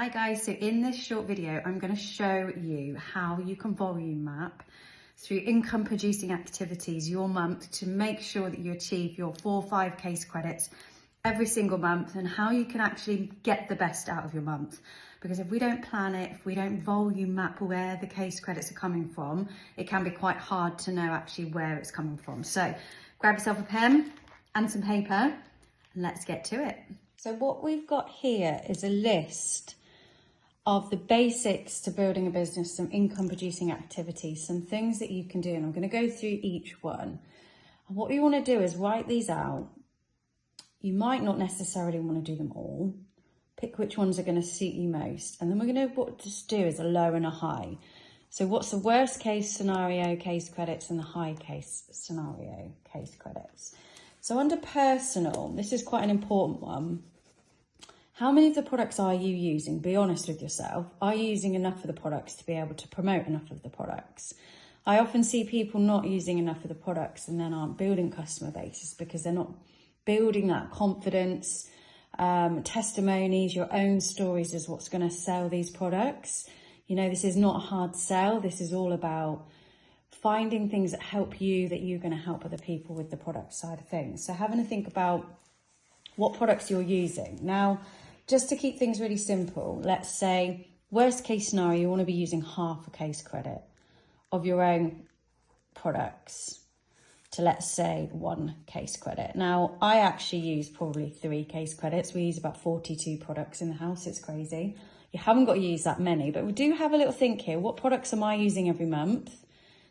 Hi guys, so in this short video, I'm going to show you how you can volume map through income producing activities your month to make sure that you achieve your 4 or 5 case credits every single month, and how you can actually get the best out of your month. Because if we don't plan it, if we don't volume map where the case credits are coming from, it can be quite hard to know actually where it's coming from. So grab yourself a pen and some paper and let's get to it. So what we've got here is a list of the basics to building a business, some income producing activities, some things that you can do. And I'm going to go through each one. And what you want to do is write these out. You might not necessarily want to do them all. Pick which ones are going to suit you most. And then we're going to just do is a low and a high. So what's the worst case scenario case credits and the high case scenario case credits? So under personal, this is quite an important one. How many of the products are you using? Be honest with yourself. Are you using enough of the products to be able to promote enough of the products? I often see people not using enough of the products and then aren't building customer bases because they're not building that confidence. Testimonies, your own stories is what's going to sell these products. You know, this is not a hard sell. This is all about finding things that help you, that you're going to help other people with the product side of things. So having to think about what products you're using. Now, just to keep things really simple, let's say worst case scenario, you want to be using half a case credit of your own products to, let's say, 1 case credit. Now, I actually use probably 3 case credits. We use about 42 products in the house. It's crazy. You haven't got to use that many, but we do have a little think here. What products am I using every month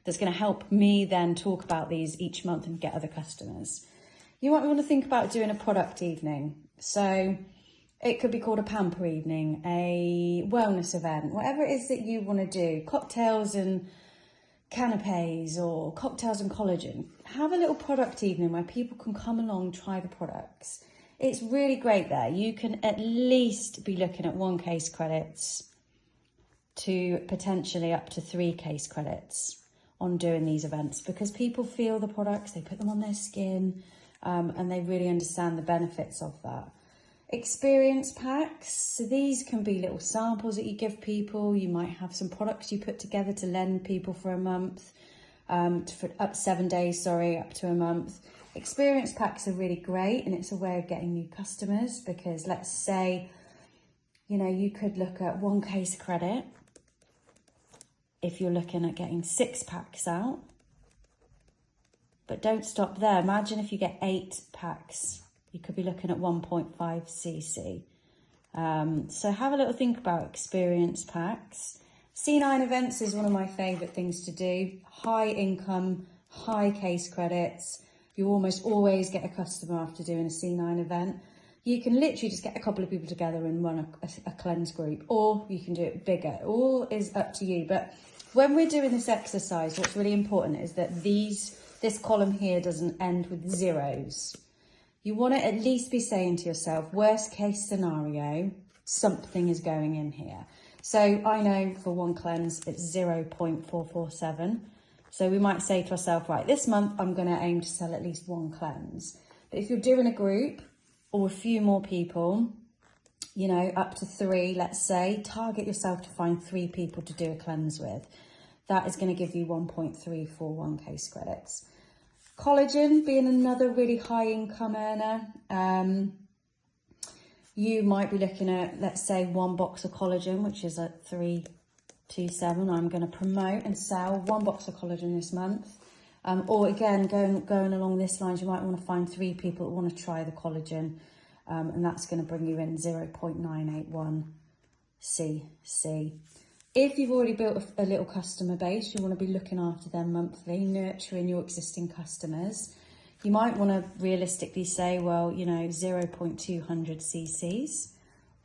that's going to help me then talk about these each month and get other customers? You might want to think about doing a product evening. So it could be called a pamper evening, a wellness event, whatever it is that you want to do, cocktails and canapes or cocktails and collagen. Have a little product evening where people can come along, try the products. It's really great there. You can at least be looking at 1 case credits to potentially up to 3 case credits on doing these events, because people feel the products, they put them on their skin, and they really understand the benefits of that. Experience packs, so these can be little samples that you give people. You might have some products you put together to lend people for a month, for up 7 days, up to a month. Experience packs are really great, and it's a way of getting new customers, because let's say, you know, you could look at 1 case credit if you're looking at getting 6 packs out. But don't stop there. Imagine if you get 8 packs. You could be looking at 1.5 cc. So have a little think about experience packs. C9 events is one of my favourite things to do. High income, high case credits. You almost always get a customer after doing a C9 event. You can literally just get a couple of people together and run a cleanse group, or you can do it bigger. All is up to you. But when we're doing this exercise, what's really important is that this column here doesn't end with zeros. You want to at least be saying to yourself, worst case scenario, something is going in here. So I know for 1 cleanse, it's 0.447. So we might say to ourselves, right, this month I'm going to aim to sell at least 1 cleanse. But if you're doing a group or a few more people, you know, up to 3, let's say, target yourself to find 3 people to do a cleanse with. That is going to give you 1.341 case credits. Collagen being another really high income earner. You might be looking at, let's say, 1 box of collagen, which is at 327. I'm going to promote and sell 1 box of collagen this month. Or again, going along this lines, you might want to find 3 people that want to try the collagen. And that's going to bring you in 0.981 cc. If you've already built a little customer base, you want to be looking after them monthly, nurturing your existing customers. You might want to realistically say, well, you know, 0.200 cc's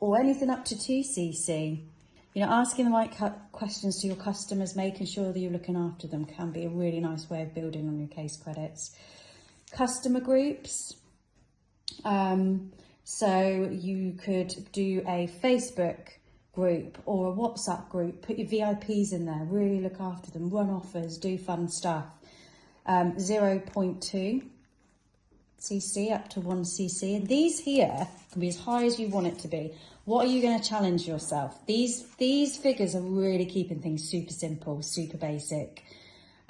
or anything up to 2 cc. You know, asking the right questions to your customers, making sure that you're looking after them can be a really nice way of building on your case credits. Customer groups. So you could do a Facebook group or a WhatsApp group, put your VIPs in there, really look after them, run offers, do fun stuff. 0.2 cc up to 1 cc, and these here can be as high as you want it to be. What are you going to challenge yourself? These figures are really keeping things super simple, super basic.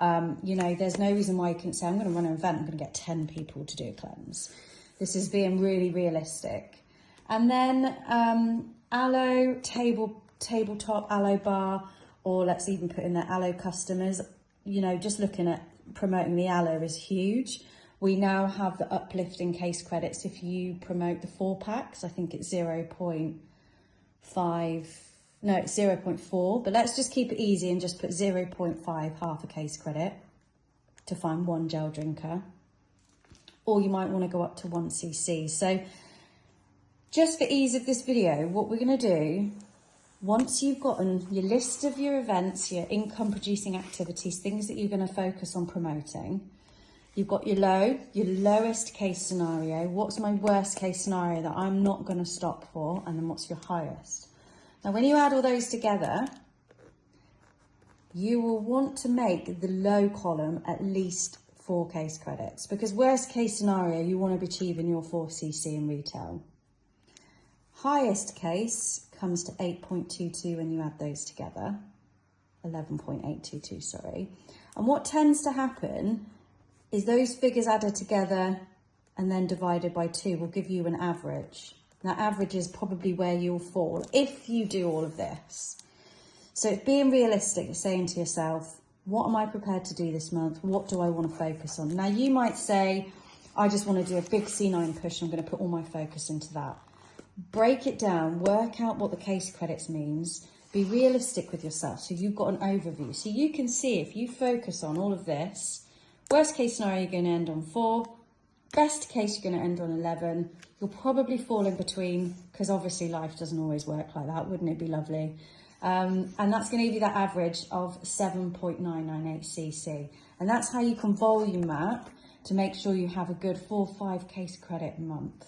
You know, there's no reason why you couldn't say, I'm going to run an event, I'm going to get 10 people to do a cleanse. This is being really realistic. And then aloe, tabletop aloe bar, or let's even put in there aloe customers. You know, just looking at promoting the aloe is huge. We now have the uplifting case credits if you promote the 4-packs. I think it's 0.5, no, it's 0.4, but let's just keep it easy and just put 0.5, half a case credit to find one gel drinker. Or you might want to go up to 1 cc. So just for ease of this video, what we're going to do, once you've gotten your list of your events, your income producing activities, things that you're going to focus on promoting, you've got your lowest case scenario. What's my worst case scenario that I'm not going to stop for? And then what's your highest? Now, when you add all those together, you will want to make the low column at least 4 case credits, because worst case scenario, you want to be achieving your 4 cc in retail. Highest case comes to 8.22 when you add those together, 11.822, sorry. And what tends to happen is those figures added together and then divided by 2 will give you an average. That average is probably where you'll fall if you do all of this. So it's being realistic, saying to yourself, what am I prepared to do this month? What do I want to focus on? Now, you might say, I just want to do a big C9 push. I'm going to put all my focus into that. Break it down, work out what the case credits means, be realistic with yourself so you've got an overview. So you can see if you focus on all of this, worst case scenario, you're going to end on 4. Best case, you're going to end on 11. You'll probably fall in between because obviously life doesn't always work like that. Wouldn't it be lovely? And that's going to give you that average of 7.998 cc. And that's how you can volume map to make sure you have a good 4 or 5 case credit a month.